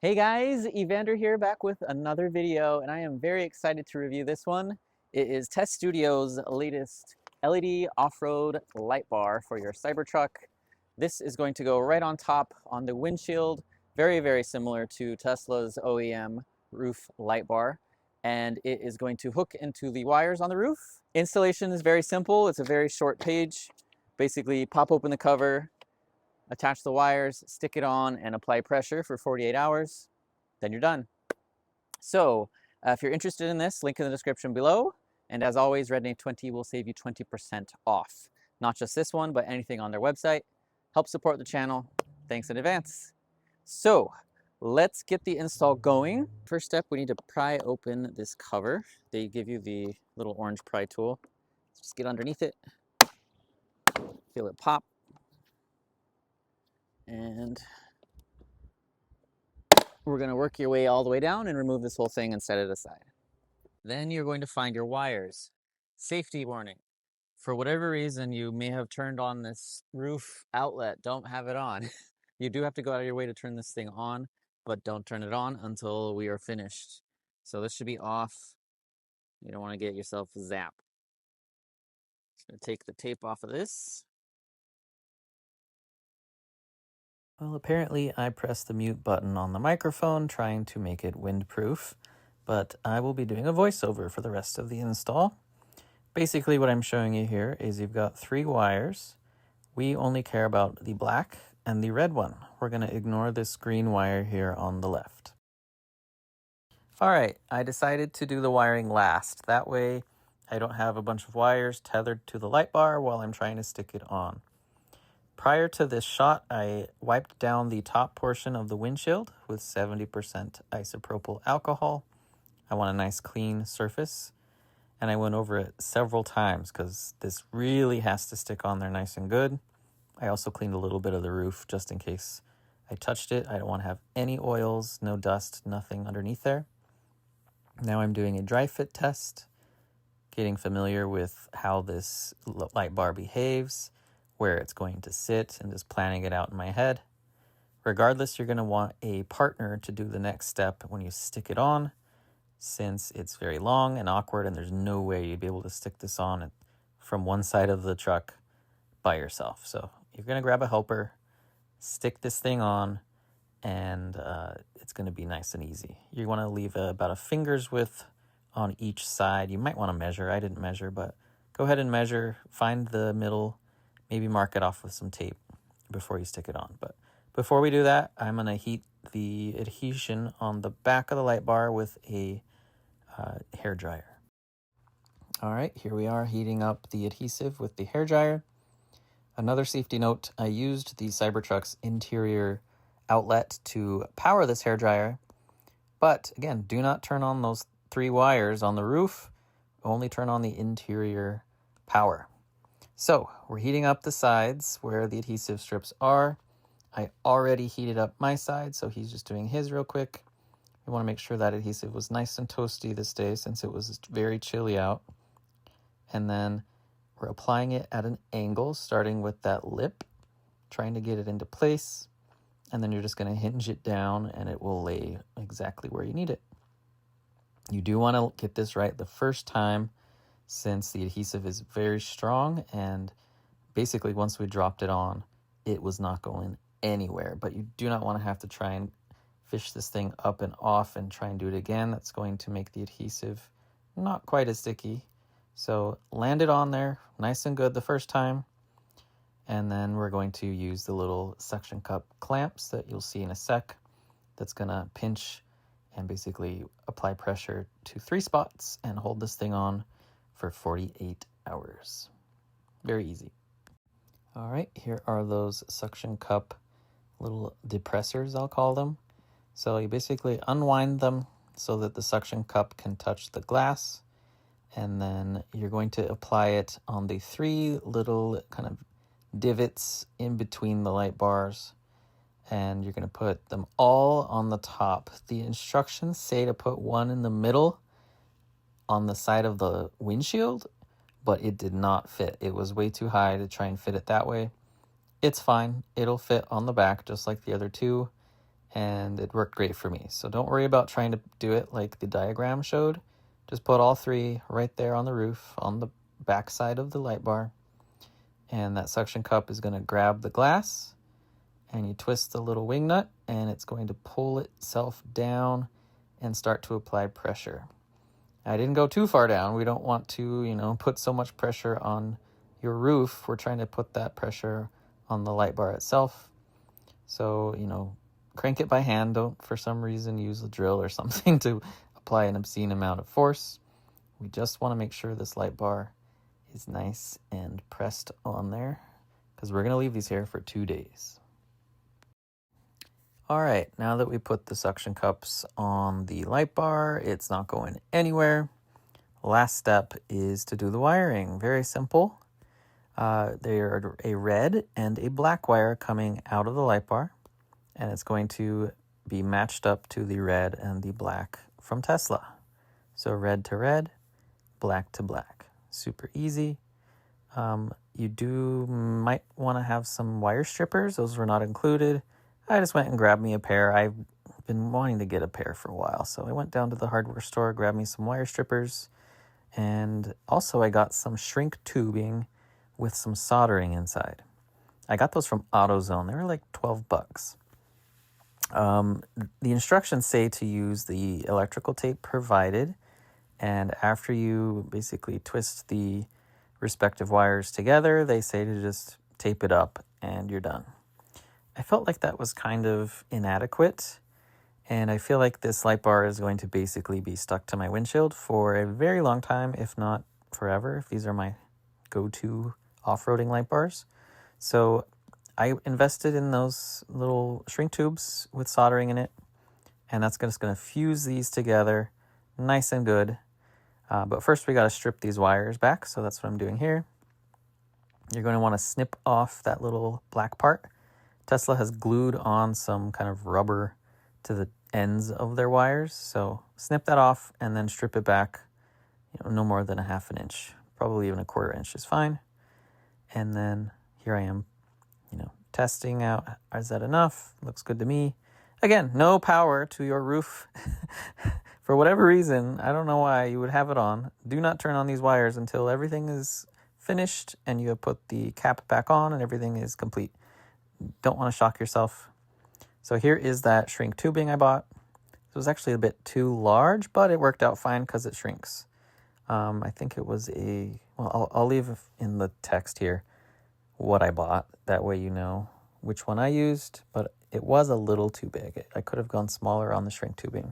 Hey guys, Evander here back with another video, and I am very excited to review this one. It is Testudio's latest LED off-road light bar for your Cybertruck. This is going to go right on top on the windshield, very similar to Tesla's OEM roof light bar, and it is going to hook into the wires on the roof. Installation is very simple. It's a very short page. Basically, pop open the cover, attach the wires, stick it on, and apply pressure for 48 hours. Then you're done. So if you're interested in this, link in the description below. And as always, RedNate20 will save you 20% off. Not just this one, but anything on their website. Help support the channel. Thanks in advance. So let's get the install going. First step, we need to pry open this cover. They give you the little orange pry tool. Just get underneath it. Feel it pop. And we're going to work your way all the way down and remove this whole thing and set it aside. Then you're going to find your wires. Safety warning. For whatever reason, you may have turned on this roof outlet. Don't have it on. You do have to go out of your way to turn this thing on, but don't turn it on until we are finished. So this should be off. You don't want to get yourself zapped. Just going to take the tape off of this. Well, apparently I pressed the mute button on the microphone trying to make it windproof, but I will be doing a voiceover for the rest of the install. Basically what I'm showing you here is you've got 3 wires. We only care about the black and the red one. We're going to ignore this green wire here on the left. Alright, I decided to do the wiring last. That way I don't have a bunch of wires tethered to the light bar while I'm trying to stick it on. Prior to this shot, I wiped down the top portion of the windshield with 70% isopropyl alcohol. I want a nice clean surface, and I went over it several times because this really has to stick on there nice and good. I also cleaned a little bit of the roof just in case I touched it. I don't want to have any oils, no dust, nothing underneath there. Now I'm doing a dry fit test, getting familiar with how this light bar behaves, where it's going to sit, and just planning it out in my head. Regardless, you're going to want a partner to do the next step when you stick it on, since it's very long and awkward and there's no way you'd be able to stick this on from one side of the truck by yourself. So you're going to grab a helper, stick this thing on, and it's going to be nice and easy. You want to leave about a finger's width on each side. You might want to measure. I didn't measure, but go ahead and measure, find the middle, maybe mark it off with some tape before you stick it on. But before we do that, I'm going to heat the adhesion on the back of the light bar with a hair dryer. All right, here we are heating up the adhesive with the hair dryer. Another safety note, I used the Cybertruck's interior outlet to power this hair dryer. But again, do not turn on those 3 wires on the roof. Only turn on the interior power. So we're heating up the sides where the adhesive strips are. I already heated up my side, so he's just doing his real quick. You want to make sure that adhesive was nice and toasty this day since it was very chilly out. And then we're applying it at an angle, starting with that lip, trying to get it into place. And then you're just going to hinge it down and it will lay exactly where you need it. You do want to get this right the first time, since the adhesive is very strong, and basically once we dropped it on, it was not going anywhere. But you do not want to have to try and fish this thing up and off and try and do it again. That's going to make the adhesive not quite as sticky. So land it on there nice and good the first time, and then we're going to use the little suction cup clamps that you'll see in a sec. That's going to pinch and basically apply pressure to 3 spots and hold this thing on for 48 hours. Very easy. All right, here are those suction cup little depressors, I'll call them. So you basically unwind them so that the suction cup can touch the glass, and then you're going to apply it on the 3 little kind of divots in between the light bars, and you're going to put them all on the top. The instructions say to put one in the middle on the side of the windshield, but it did not fit. It was way too high to try and fit it that way. It's fine. It'll fit on the back just like the other 2, and it worked great for me. So don't worry about trying to do it like the diagram showed. Just put all three right there on the roof, on the back side of the light bar. And that suction cup is going to grab the glass, and you twist the little wing nut, and it's going to pull itself down and start to apply pressure. I didn't go too far down. We don't want to, put so much pressure on your roof. We're trying to put that pressure on the light bar itself. So, crank it by hand. Don't, for some reason, use a drill or something to apply an obscene amount of force. We just want to make sure this light bar is nice and pressed on there, because we're going to leave these here for 2 days. All right, now that we put the suction cups on the light bar, it's not going anywhere. Last step is to do the wiring. Very simple. There are a red and a black wire coming out of the light bar, and it's going to be matched up to the red and the black from Tesla. So red to red, black to black. Super easy. You might want to have some wire strippers. Those were not included. I just went and grabbed me a pair. I've been wanting to get a pair for a while, so I went down to the hardware store, grabbed me some wire strippers, and also I got some shrink tubing with some soldering inside. I got those from AutoZone. They were like $12. The instructions say to use the electrical tape provided, and after you basically twist the respective wires together, they say to just tape it up and you're done. I felt like that was kind of inadequate, and I feel like this light bar is going to basically be stuck to my windshield for a very long time, if not forever, if these are my go-to off-roading light bars. So I invested in those little shrink tubes with soldering in it, and that's just going to fuse these together nice and good. But first we got to strip these wires back, so that's what I'm doing here. You're going to want to snip off that little black part. Tesla has glued on some kind of rubber to the ends of their wires, so snip that off and then strip it back, no more than a ½ an inch, probably even a ½ inch is fine. And then here I am, testing out, is that enough? Looks good to me. Again, no power to your roof. For whatever reason, I don't know why you would have it on. Do not turn on these wires until everything is finished and you have put the cap back on and everything is complete. Don't want to shock yourself. So here is that shrink tubing I bought. It was actually a bit too large, but it worked out fine because it shrinks. I think it was I'll leave in the text here what I bought. That way you know which one I used, but it was a little too big. I could have gone smaller on the shrink tubing.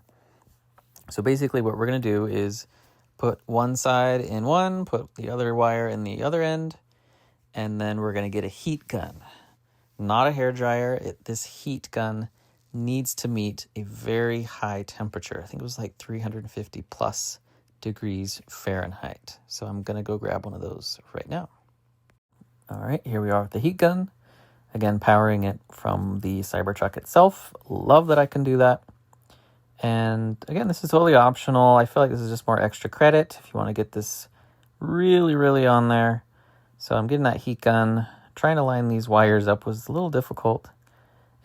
So basically what we're going to do is put one side in one, put the other wire in the other end, and then we're going to get a heat gun. Not a hairdryer. This heat gun needs to meet a very high temperature. I think it was like 350 plus degrees Fahrenheit. So I'm going to go grab one of those right now. All right, here we are with the heat gun. Again, powering it from the Cybertruck itself. Love that I can do that. And again, this is totally optional. I feel like this is just more extra credit if you want to get this really, really on there. So I'm getting that heat gun. Trying to line these wires up was a little difficult.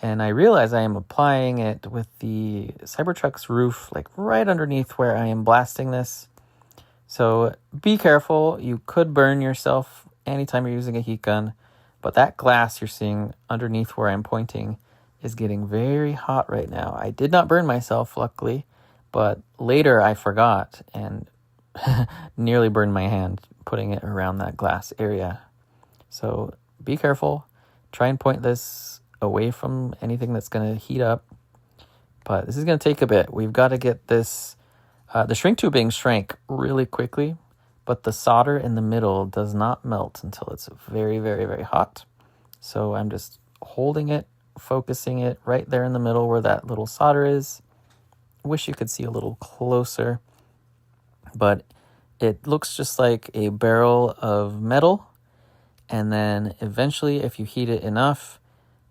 And I realize I am applying it with the Cybertruck's roof, like right underneath where I am blasting this. So be careful. You could burn yourself anytime you're using a heat gun. But that glass you're seeing underneath where I'm pointing is getting very hot right now. I did not burn myself, luckily, but later I forgot and nearly burned my hand putting it around that glass area. So be careful. Try and point this away from anything that's going to heat up. But this is going to take a bit. We've got to get this, the shrink tubing shrank really quickly, but the solder in the middle does not melt until it's very, very, very hot. So I'm just holding it, focusing it right there in the middle where that little solder is. Wish you could see a little closer, but it looks just like a barrel of metal. And then eventually, if you heat it enough,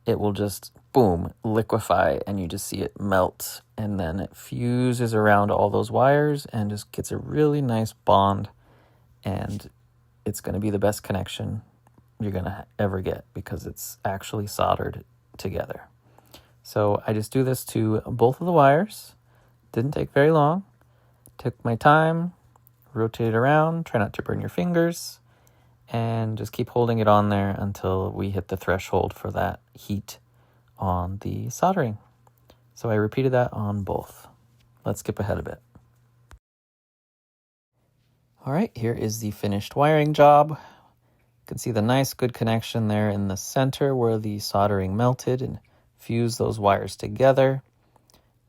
it will just, boom, liquefy, and you just see it melt. And then it fuses around all those wires and just gets a really nice bond. And it's going to be the best connection you're going to ever get because it's actually soldered together. So I just do this to both of the wires. Didn't take very long. Took my time, rotate it around, try not to burn your fingers, and just keep holding it on there until we hit the threshold for that heat on the soldering. So I repeated that on both. Let's skip ahead a bit. All right, here is the finished wiring job. You can see the nice good connection there in the center where the soldering melted and fused those wires together.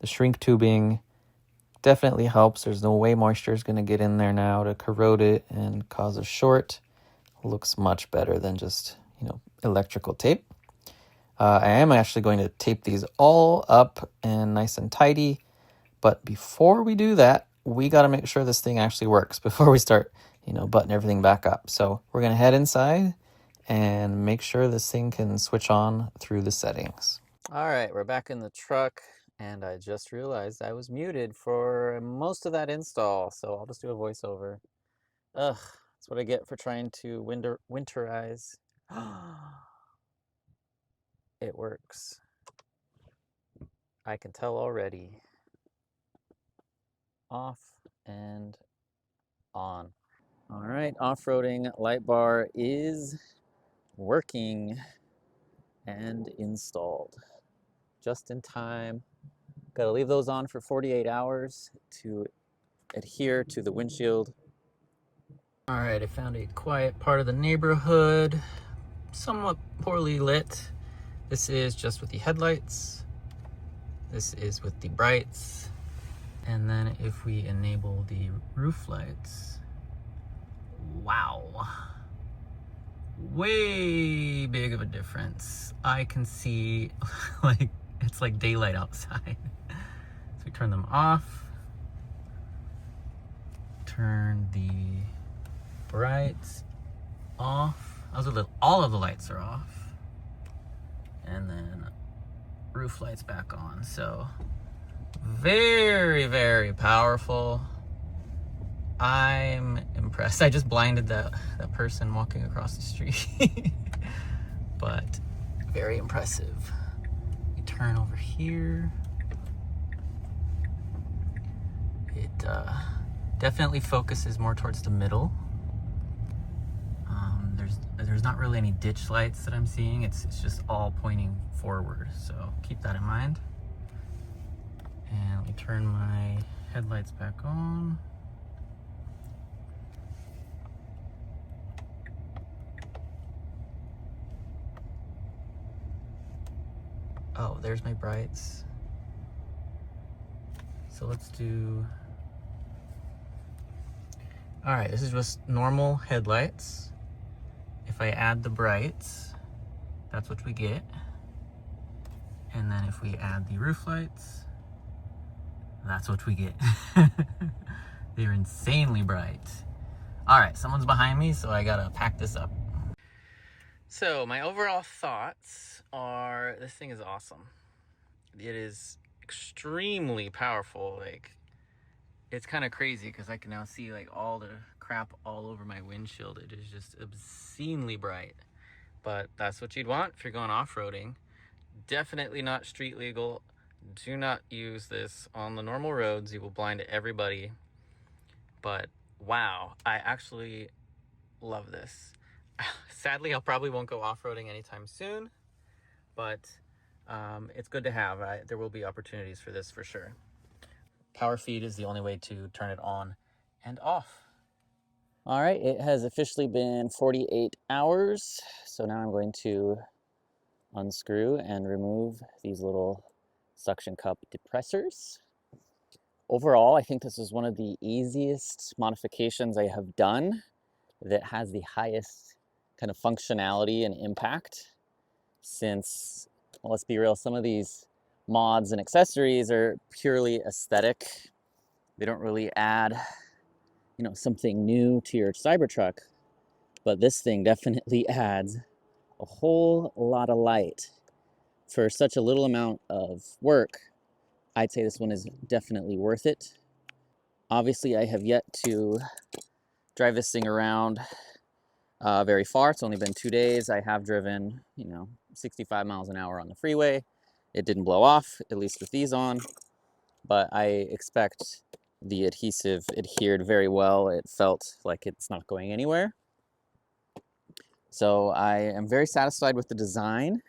The shrink tubing definitely helps. There's no way moisture is going to get in there now to corrode it and cause a short. Looks much better than just, electrical tape. I am actually going to tape these all up and nice and tidy. But before we do that, we got to make sure this thing actually works before we start, button everything back up. So we're going to head inside and make sure this thing can switch on through the settings. All right, we're back in the truck, and I just realized I was muted for most of that install, so I'll just do a voiceover. Ugh, that's what I get for trying to winterize. It works. I can tell already. Off and on. All right, off-roading Lightbar is working and installed. Just in time. Got to leave those on for 48 hours to adhere to the windshield. All right, I found a quiet part of the neighborhood, somewhat poorly lit. This is just with the headlights. This is with the brights. And then if we enable the roof lights, wow. Way big of a difference. I can see it's like daylight outside. So we turn them off. Turn the brights off. All of the lights are off. And then roof lights back on. So very, very powerful. I'm impressed. I just blinded that person walking across the street. But very impressive. We turn over here. It definitely focuses more towards the middle. There's not really any ditch lights that I'm seeing. It's just all pointing forward. So keep that in mind. And let me turn my headlights back on. Oh, there's my brights. So let's do... All right, this is just normal headlights. If I add the brights, that's what we get. And then if we add the roof lights, that's what we get. They're insanely bright. All right, someone's behind me, so I gotta pack this up. So my overall thoughts are, this thing is awesome. It is extremely powerful. It's kind of crazy because I can now see all the crap all over my windshield. It is just obscenely bright. But that's what you'd want if you're going off-roading. Definitely not street legal. Do not use this on the normal roads. You will blind everybody. But wow, I actually love this. Sadly, I probably won't go off-roading anytime soon, but it's good to have. There will be opportunities for this for sure. Power feed is the only way to turn it on and off. All right, it has officially been 48 hours. So now I'm going to unscrew and remove these little suction cup depressors. Overall, I think this is one of the easiest modifications I have done that has the highest kind of functionality and impact, since, well, let's be real, some of these mods and accessories are purely aesthetic. They don't really add, something new to your Cybertruck, but this thing definitely adds a whole lot of light. For such a little amount of work, I'd say this one is definitely worth it. Obviously, I have yet to drive this thing around very far. It's only been 2 days. I have driven, 65 miles an hour on the freeway. it didn't blow off, at least with these on, but I expect the adhesive adhered very well. It felt like it's not going anywhere. So I am very satisfied with the design.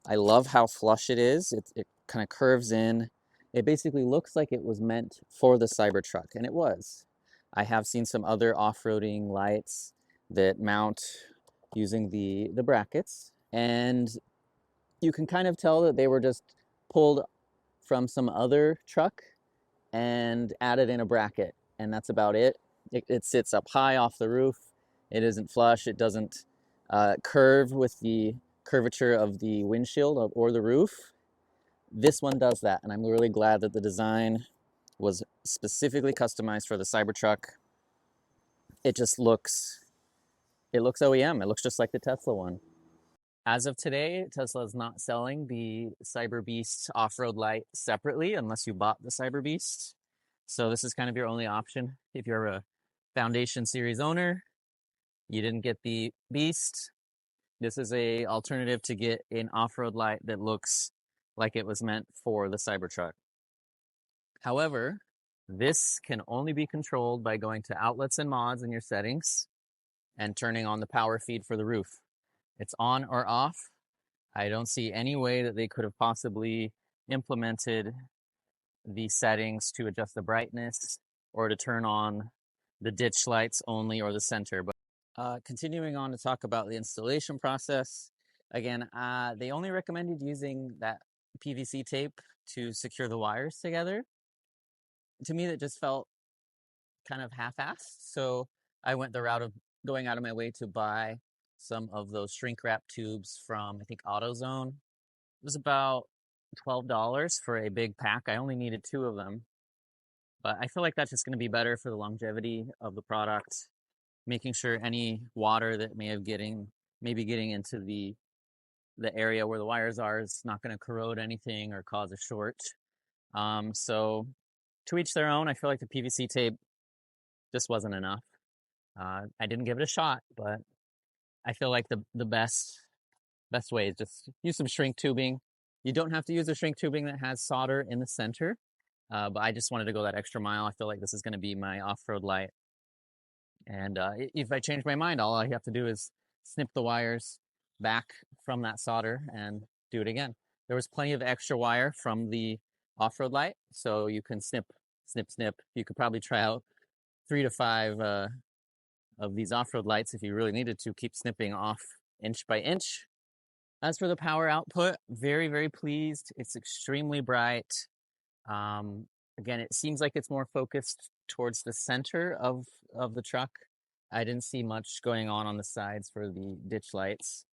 I love how flush it is. It kind of curves in. It basically looks like it was meant for the Cybertruck, and it was. I have seen some other off-roading lights that mount using the brackets, and you can kind of tell that they were just pulled from some other truck and added in a bracket, and that's about it. It sits up high off the roof. It isn't flush. It doesn't curve with the curvature of the windshield or the roof. This one does that, and I'm really glad that the design was specifically customized for the Cybertruck. It just looks, it looks OEM. It looks just like the Tesla one. As of today, Tesla is not selling the Cyber Beast off-road light separately unless you bought the Cyber Beast. So this is kind of your only option. If you're a Foundation Series owner, you didn't get the Beast, this is a alternative to get an off-road light that looks like it was meant for the Cybertruck. However, this can only be controlled by going to outlets and mods in your settings and turning on the power feed for the roof. It's on or off. I don't see any way that they could have possibly implemented the settings to adjust the brightness or to turn on the ditch lights only or the center. But continuing on to talk about the installation process, again, they only recommended using that PVC tape to secure the wires together. To me, that just felt kind of half-assed. So I went the route of going out of my way to buy some of those shrink wrap tubes from, I think, AutoZone. It was about $12 for a big pack. I only needed 2 of them, but I feel like that's just going to be better for the longevity of the product, making sure any water that may be getting into the area where the wires are is not going to corrode anything or cause a short. So to each their own. I feel like the PVC tape just wasn't enough. I didn't give it a shot, but I feel like the best way is just use some shrink tubing. You don't have to use a shrink tubing that has solder in the center, but I just wanted to go that extra mile. I feel like this is going to be my off-road light. And if I change my mind, all I have to do is snip the wires back from that solder and do it again. There was plenty of extra wire from the off-road light, so you can snip. You could probably try out 3 to 5 of these off-road lights if you really needed to, keep snipping off inch by inch. As for the power output, very, very pleased. It's extremely bright. Again, it seems like it's more focused towards the center of the truck. I didn't see much going on the sides for the ditch lights,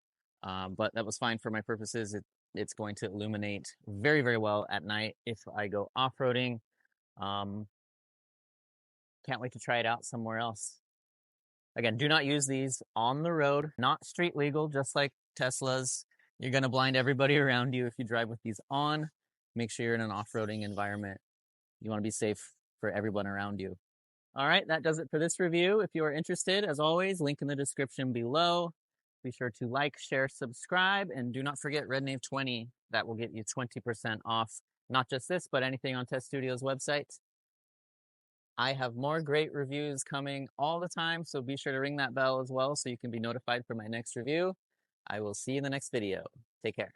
but that was fine for my purposes. It's going to illuminate very, very well at night if I go off-roading. Can't wait to try it out somewhere else. Again, do not use these on the road. Not street legal, just like Teslas. You're going to blind everybody around you if you drive with these on. Make sure you're in an off-roading environment. You want to be safe for everyone around you. All right, that does it for this review. If you are interested, as always, link in the description below. Be sure to like, share, subscribe, and do not forget RedKnave20. That will get you 20% off, not just this, but anything on Teststudio's website. I have more great reviews coming all the time, so be sure to ring that bell as well so you can be notified for my next review. I will see you in the next video. Take care.